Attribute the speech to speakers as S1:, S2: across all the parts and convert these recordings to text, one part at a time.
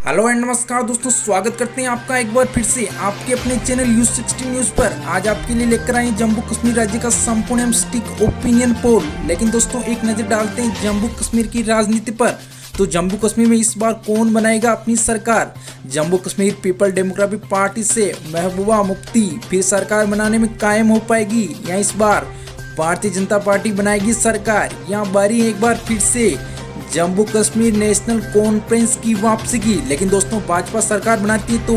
S1: Hello and नमस्कार दोस्तों, स्वागत करते हैं आपका एक बार फिर से आपके अपने चैनल U16 न्यूज पर। आज आपके लिए लेकर आए जम्मू कश्मीर राज्य का संपूर्ण एवं सटीक ओपिनियन पोल। लेकिन दोस्तों एक नजर डालते हैं जम्मू कश्मीर की राजनीति पर। तो जम्मू कश्मीर में इस बार कौन बनाएगा अपनी सरकार? Jammu Kashmir people democratic party से महबूबा मुफ्ती फिर सरकार बनाने में कायम हो पाएगी, या इस बार भारतीय जनता पार्टी बनाएगी सरकार? यहाँ बारी एक बार फिर से जम्मू कश्मीर नेशनल कॉन्फ्रेंस की वापसी की। लेकिन दोस्तों भाजपा सरकार बनाती है तो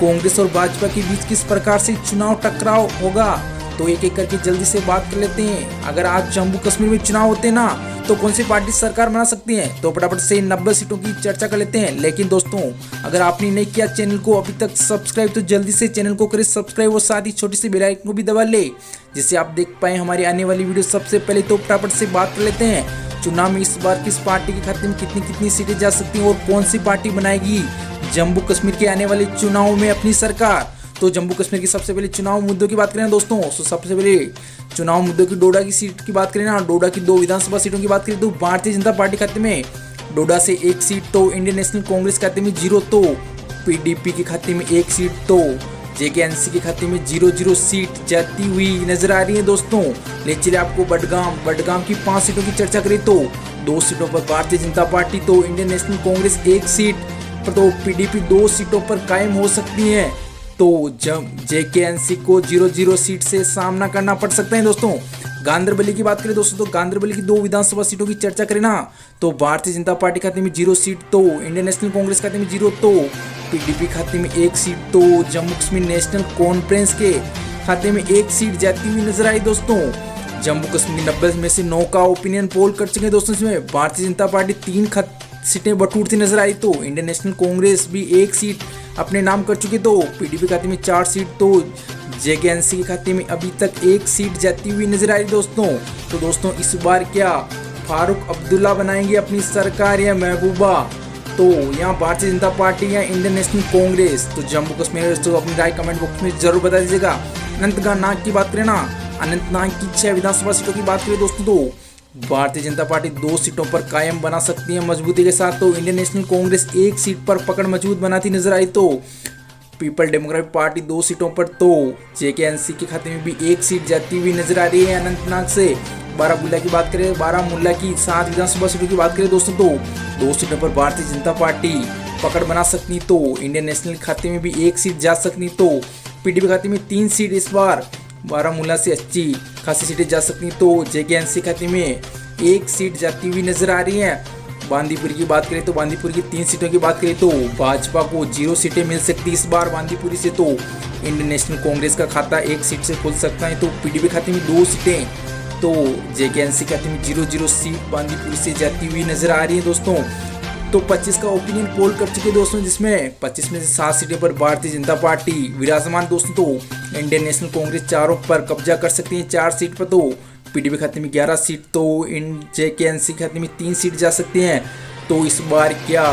S1: कांग्रेस और भाजपा के बीच किस प्रकार से चुनाव टकराव होगा, तो एक एक करके जल्दी से बात कर लेते हैं। अगर आज जम्मू कश्मीर में चुनाव होते ना तो कौन सी पार्टी सरकार बना सकती है, तो फटाफट से 90 सीटों की चर्चा कर लेते हैं। लेकिन दोस्तों अगर आपने नहीं किया चैनल को अभी तक सब्सक्राइब, तो जल्दी से चैनल को करें सब्सक्राइब और साथ ही छोटी सी बेल आइकन को भी दबा ले, जिससे आप देख पाए हमारी आने वाली वीडियो सबसे पहले। तो फटाफट से बात कर लेते हैं चुनाव में इस बार किस पार्टी के खाते में कितनी कितनी सीटें जा सकती हैं और कौन सी पार्टी बनाएगी जम्मू कश्मीर के आने वाले चुनाव में अपनी सरकार। तो जम्मू कश्मीर की सबसे पहले चुनाव मुद्दों की बात करें दोस्तों, तो सबसे पहले चुनाव मुद्दों की डोडा की सीट की बात करें ना, डोडा की 2 विधानसभा सीटों की बात करें तो भारतीय जनता पार्टी खाते में डोडा से 1 सीट, तो इंडियन नेशनल कांग्रेस खाते में 0, तो पीडीपी के खाते में 1 सीट, तो जेकेएनसी के खाते में 0 सीट जाती हुई नजर आ रही है दोस्तों। ले चले आपको बडगाम की 5 सीटों की चर्चा करें तो 2 सीटों पर भारतीय जनता पार्टी, तो इंडियन नेशनल कांग्रेस 1 सीट पर, तो पीडीपी 2 सीटों पर कायम हो सकती है। तो जेकेएनसी को 0 सीट से सामना करना पड़ सकता है दोस्तों। गांधरबली की बात करें दोस्तों, तो गांधरबली की 2 विधानसभा सीटों की चर्चा करें ना, तो भारतीय जनता पार्टी खाते में 0 सीट, तो इंडियन नेशनल कांग्रेस खाते में 0, तो पीडीपी खाते में 1 सीट, तो जम्मू कश्मीर नेशनल कॉन्फ्रेंस के खाते में 1 सीट जाती हुई नजर आई दोस्तों। जम्मू कश्मीर 90 में से 9 का ओपिनियन पोल कर चुके हैं दोस्तों। इसमें भारतीय जनता पार्टी 3 सीटें बटूरती नजर आई, तो इंडियन नेशनल कांग्रेस भी 1 सीट अपने नाम कर चुके, तो पीडीपी खाते में 4 सीट, तो जेकेएनसी के खाते में अभी तक 1 सीट जाती हुई नजर आई दोस्तों। तो दोस्तों इस बार क्या फारूक अब्दुल्ला बनाएंगे अपनी सरकार या महबूबा? तो यहाँ भारतीय जनता पार्टी या इंडियन नेशनल कांग्रेस? तो जम्मू कश्मीर तो अपनी राय कमेंट बॉक्स में जरूर बता दीजिएगा। अनंतनाग की बात करें ना, अनंतनाग की 6 विधानसभा सीटों की बात करें दोस्तों, तो भारतीय जनता पार्टी 2 सीटों पर कायम बना सकती है मजबूती के साथ, तो इंडियन नेशनल कांग्रेस 1 सीट पर पकड़ मजबूत बनाती नजर आई, तो पीपल डेमोक्रेटिक पार्टी 2 सीटों पर, तो जेकेएनसी के खाते में भी 1 सीट जाती हुई नजर आ रही है अनंतनाग से। बारामूला की बात करें, बारामूला की 7 विधानसभा सीटों की बात करें दोस्तों, तो 2 सीटों पर भारतीय जनता पार्टी पकड़ बना सकती, तो इंडियन नेशनल खाते में भी 1 सीट जा सकती, तो पीडीपी खाते में 3 सीट इस बार बारामूला से अच्छी खासी सीटें जा सकती, तो जेकेएनसी खाते में 1 सीट जाती हुई नजर आ रही है। बांदीपुर की बात करें तो बांदीपुर की 3 सीटों की बात करें तो भाजपा को 0 सीटें मिल सकती इस बार बांदीपुरी से, तो इंडियन नेशनल कांग्रेस का खाता 1 सीट से खुल सकता है, तो पीडीपी खाते में 2 सीटें, तो जेकेएनसी खाते में 0 सीट बांदीपुर से जाती हुई नजर आ रही है दोस्तों। तो 25 का ओपिनियन पोल कर चुके दोस्तों, जिसमें 25 में से 7 सीटें पर भारतीय जनता पार्टी विराजमान दोस्तों, तो इंडियन नेशनल कांग्रेस 4 पर कब्जा कर सकती है 4 सीट पर, तो पीडीपी खाते में 11 सीट, तो जेकेएनसी खाते में 3 सीट जा सकती हैं। तो इस बार क्या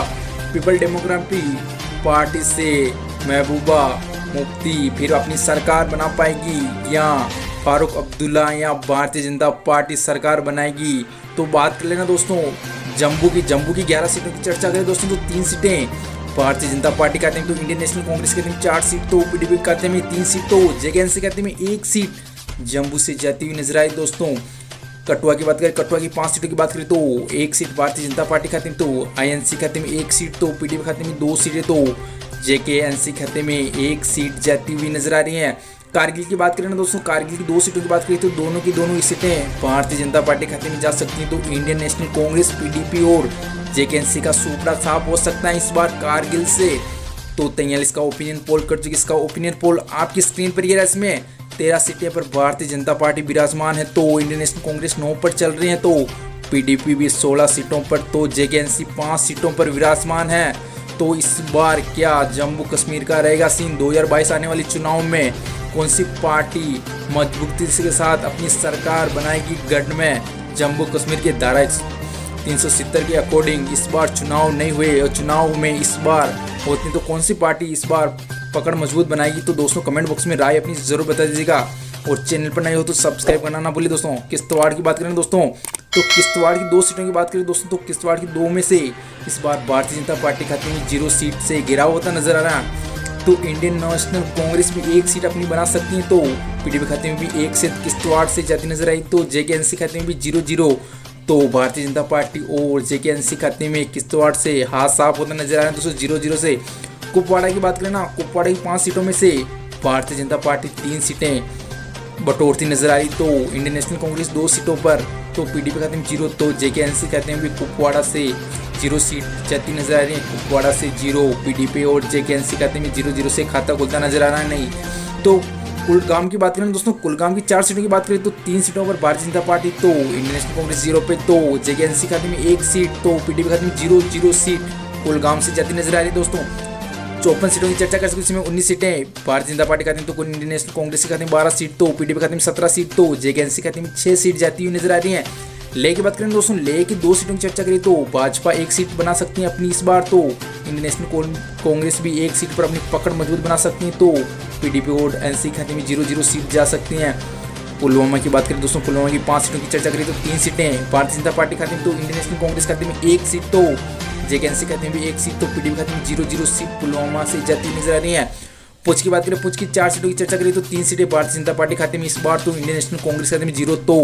S1: पीपल डेमोक्रेटिक पार्टी से महबूबा मुफ्ती फिर अपनी सरकार बना पाएगी, या फारूक अब्दुल्ला या भारतीय जनता पार्टी सरकार बनाएगी? तो बात कर लेना दोस्तों जम्मू की 11 सीटों की चर्चा करें दोस्तों, तो 3 सीटें भारतीय जनता पार्टी खाते में, तो इंडियन नेशनल कांग्रेस खाते में 4 सीट, तो पीडीपी खाते में 3 सीट, तो जेकेएनसी खाते में 1 सीट जम्मू से जाती हुई नजर आई दोस्तों। कठुआ की बात करें, कठुआ की 5 सीटों की बात करें तो 1 सीट भारतीय जनता पार्टी खाते में, तो आईएनसी खाते में 1 सीट, तो पीडीपी खाते में 2 सीटें, तो जेकेएनसी खाते में 1 सीट जाती हुई नजर आ रही है। कारगिल की बात करें ना दोस्तों, कारगिल की 2 सीटों की बात करें तो दोनों की दोनों सीटें भारतीय जनता पार्टी खाते में जा सकती हैं, तो इंडियन नेशनल कांग्रेस पीडीपी और जेकेएनसी का सुपड़ा साफ हो सकता है इस बार कारगिल से। तो 43 का ओपिनियन पोल कर चुकी, इसका ओपिनियन पोल आपकी स्क्रीन पर ये है। इसमें 13 सीटें पर भारतीय जनता पार्टी विराजमान है, तो इंडियन नेशनल कांग्रेस 9 पर चल रही है, तो पीडीपी भी 16 सीटों पर, तो जेकेएनसी 5 सीटों पर विराजमान है। तो इस बार क्या जम्मू कश्मीर का रहेगा सीन 2022 आने वाली चुनाव में? कौन सी पार्टी मजबूती के साथ अपनी सरकार बनाएगी गढ़ में? जम्मू कश्मीर के धारा 370 के अकॉर्डिंग इस बार चुनाव नहीं हुए, और चुनाव में इस बार होती तो कौन सी पार्टी इस बार पकड़ मजबूत बनाएगी? तो दोस्तों कमेंट बॉक्स में राय अपनी जरूर बता दीजिएगा, और चैनल पर नए हो तो सब्सक्राइब करना ना भूलिए दोस्तों। किश्तवाड़ की बात करें दोस्तों, तो किश्तवाड़ की 2 सीटों की बात करें दोस्तों, तो किश्तवाड़ की 2 में से इस बार भारतीय जनता पार्टी खाते में 0 सीट से घिरा होता नजर आ रहा है। तो इंडियन नेशनल कांग्रेस भी 1 सीट अपनी बना सकती है, तो पीडीपी खाते में भी 1 से किश्तवाड़ से जाती नजर आई। तो जेकेएनसी खाते में भी 0-0, तो भारतीय जनता पार्टी और जेकेएनसी खाते में किश्तवाड़ से हाथ साफ होता नजर आ रहा है दोस्तों 0-0 से। कुपवाड़ा की बात करें ना, कुपवाड़ा की 5 सीटों में से भारतीय जनता पार्टी 3 सीटें बटोरती नजर आ रही। तो इंडियन नेशनल कांग्रेस 2 सीटों पर, तो पीडीपी खाते में 0, तो जेकेएनसी खाते में भी कुपवाड़ा से 0 सीट जाती नजर आ रही है। कुपवाड़ा से 0, पीडीपी और जेकेएनसी खाते में 0-0 से खाता खुलता नजर आ रहा है। नहीं तो कुलगाम की बात करें दोस्तों, कुलगाम की 4 सीटों की बात करें तो 3 सीटों पर भारतीय जनता पार्टी, तो इंडियन नेशनल कांग्रेस 0 पे, तो जेकेएनसी खाते में 1 सीट, तो पीडीपी खाते में 0-0 सीट कुलगाम से जाती नजर आ रही है दोस्तों। 54 सीटों की चर्चा कर सकते, इसमें 19 सीटें भारतीय जनता पार्टी खाते में, तो इंडियन नेशनल कांग्रेस के खाते में 12 सीट, तो पीडीपी खाते में 17 सीट, तो जेकेएनसी खाते में 6 सीट जाती हुई नजर आ रही है। लेह की बात करें दोस्तों, लेह की 2 सीटों की चर्चा करें तो भाजपा 1 सीट बना सकती है अपनी इस बार, तो इंडियन नेशनल कांग्रेस भी 1 सीट पर अपनी पकड़ मजबूत बना सकती है, तो पीडीपी और एनसी खाते में 0-0 सीट जा सकती हैं। पुलवामा की बात करें दोस्तों, पुलवामा की 5 सीटों की चर्चा करें तो 3 सीटें भारतीय जनता पार्टी खाते में, तो इंडियन नेशनल कांग्रेस खाते में 1 सीट, तो जेकेएनसी खाते में भी 1 सीट, तो पीडीपी खाते में 0-0 सीट पुलवामा से जाती नजर आ रही है। पुंछ की बात करें, पुंछ की 4 सीटों की चर्चा करें तो 3 सीटें भारतीय जनता पार्टी खाते में इस बार, तो इंडियन नेशनल कांग्रेस खाते में 0, तो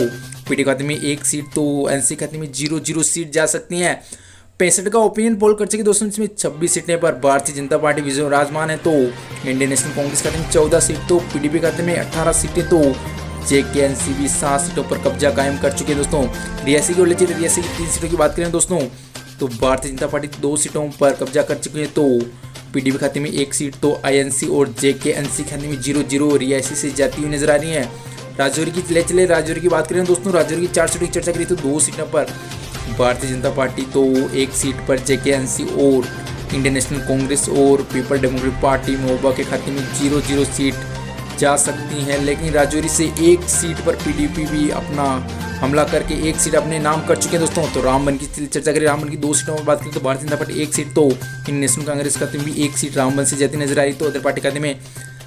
S1: पीडीपी खाते में 1 सीट, तो एनसी खाते में 0-0 सीट जा सकती हैं। 65 का ओपिनियन पोल कर सके दोस्तों, इसमें 26 सीटें पर भारतीय जनता पार्टी विराजमान है, तो इंडियन नेशनल कांग्रेस खाते में 14 सीट, तो पीडीपी खाते में 18 सीटें, तो जेकेएनसी भी 7 सीटों पर कब्जा कायम कर चुके हैं दोस्तों। रियासी की ओर ले रियासी की 3 सीटों की बात करें दोस्तों, तो भारतीय जनता पार्टी 2 सीटों पर कब्जा कर चुकी है, तो पीडीपी खाते में 1 सीट, तो आईएनसी और जेकेएनसी खाते में 0-0 रियासी से जाती हुई नजर आ रही है। राजौरी की चले राजौरी की बात करें दोस्तों, राजौरी की 4 सीटों की चर्चा करें तो 2 सीटों पर भारतीय जनता पार्टी, तो 1 सीट पर जेकेएनसी और इंडियन नेशनल कांग्रेस और पीपल डेमोक्रेटिक पार्टी महोबा के खाते में 0-0 सीट जा सकती हैं। लेकिन राजौरी से 1 सीट पर पीडीपी भी अपना हमला करके 1 सीट अपने नाम कर चुके हैं दोस्तों। तो रामबन की चर्चा करें, रामबन की 2 सीटों पर बात करें तो भारतीय जनता पार्टी 1 सीट, तो इंडियन नेशनल कांग्रेस खाते में भी 1 सीट रामबन से जाती नजर आ रही, तो अदर पार्टी खाते में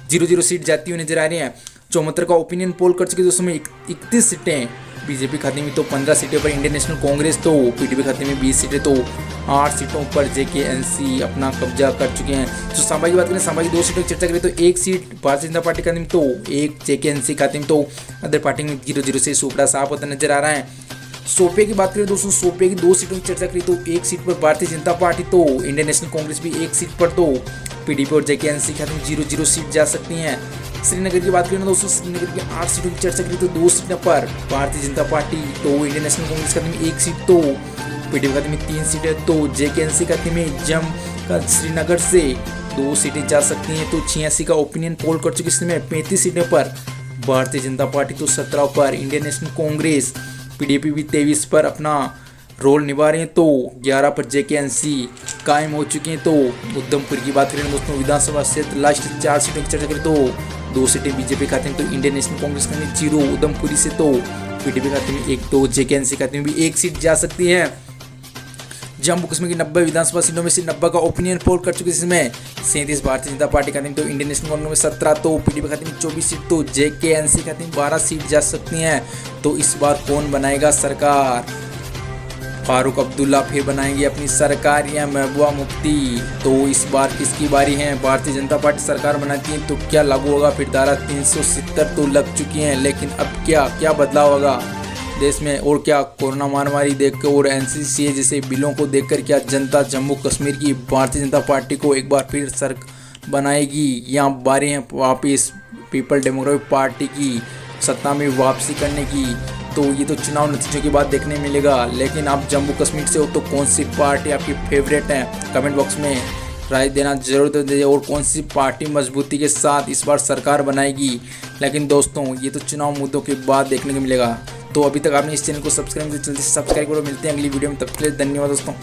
S1: 0-0 सीट जाती हुई नजर आ रही है। 74 का ओपिनियन पोल कर चुके दोस्तों में 31 सीटें बीजेपी खाते में, तो 15 सीटें पर इंडियन नेशनल कांग्रेस, तो पीडीपी खाते में 20 सीटें, तो 8 सीटों पर जेकेएनसी अपना कब्जा कर चुके हैं। तो सांबा की बात करें, सांबा की 2 सीटों की चर्चा करें तो 1 सीट भारतीय जनता पार्टी खाते में, तो 1 जेकेएनसी खाते में, तो अदर पार्टी में 0-0 से सुपड़ा साफ होता नजर आ रहा है। सोपे की बात करें दोस्तों, सोपे की 2 सीटों की चर्चा करें तो 1 सीट पर भारतीय जनता पार्टी, तो इंडियन नेशनल कांग्रेस भी 1 सीट पर, तो पीडीपी और जेकेएनसी खाते में 0-0 सीट जा सकती हैं। श्रीनगर की बात करें दोस्तों, श्रीनगर की 8 सीटों की चर्चा करें तो 2 सीटों पर भारतीय जनता पार्टी, तो इंडियन नेशनल कांग्रेस खाते में 1 सीट, तो पीडीपी खाते में 3 सीटें, तो जेकेएनसी खाते में श्रीनगर से 2 सीटें जा सकती हैं। तो 86 का ओपिनियन पोल कर चुके, इसमें 35 सीटों पर भारतीय जनता पार्टी, तो 17 पर इंडियन नेशनल कांग्रेस, पीडीपी भी 23 पर अपना रोल निभा रहे हैं, तो 11 पर जेकेएनसी कायम हो चुके हैं। तो उधमपुर की बात करें दोस्तों, विधानसभा क्षेत्र लास्ट 4 सीटों की चर्चा करें तो 2 सीटें बीजेपी खाते में, तो इंडियन नेशनल कांग्रेस खाते में 0 उधमपुरी से, तो पीडीपी खाते में 1, तो जेकेएनसी खाते में भी 1 सीट जा सकती है। जम्मू कश्मीर की 90 विधानसभा सीटों में से 90 का ओपिनियन पोल कर चुके, जिसमें 37 भारतीय जनता पार्टी खाते में, तो इंडियन नेशनल कांग्रेस में 17, तो पीडीपी खाते में 24 सीट, तो जेकेएनसी खाते में 12 सीट जा सकती हैं। तो इस बार कौन बनाएगा सरकार? फारूक अब्दुल्ला फिर बनाएंगे अपनी सरकार या महबूबा मुफ्ती? तो इस बार किसकी बारी है? भारतीय जनता पार्टी सरकार बनाती है तो क्या लागू होगा? फिर धारा 370 तो लग चुकी हैं, लेकिन अब क्या बदलाव होगा देश में? और क्या कोरोना महामारी देखकर और एनसीसी जैसे बिलों को देखकर क्या जनता जम्मू कश्मीर की भारतीय जनता पार्टी को एक बार फिर सरकार बनाएगी, या बारी है वापिस पीपल डेमोक्रेटिक पार्टी की सत्ता में वापसी करने की? तो ये तो चुनाव नतीजों के बाद देखने मिलेगा। लेकिन आप जम्मू कश्मीर से हो तो कौन सी पार्टी आपकी फेवरेट है? कमेंट बॉक्स में राय देना जरूर दीजिए, और कौन सी पार्टी मजबूती के साथ इस बार सरकार बनाएगी। लेकिन दोस्तों ये तो चुनाव मुद्दों के बाद देखने को मिलेगा। तो अभी तक आपने इस चैनल को सब्सक्राइब नहीं किया, जल्दी से सब्सक्राइब करो। मिलते हैं अगली वीडियो में, तब तक के लिए धन्यवाद दोस्तों।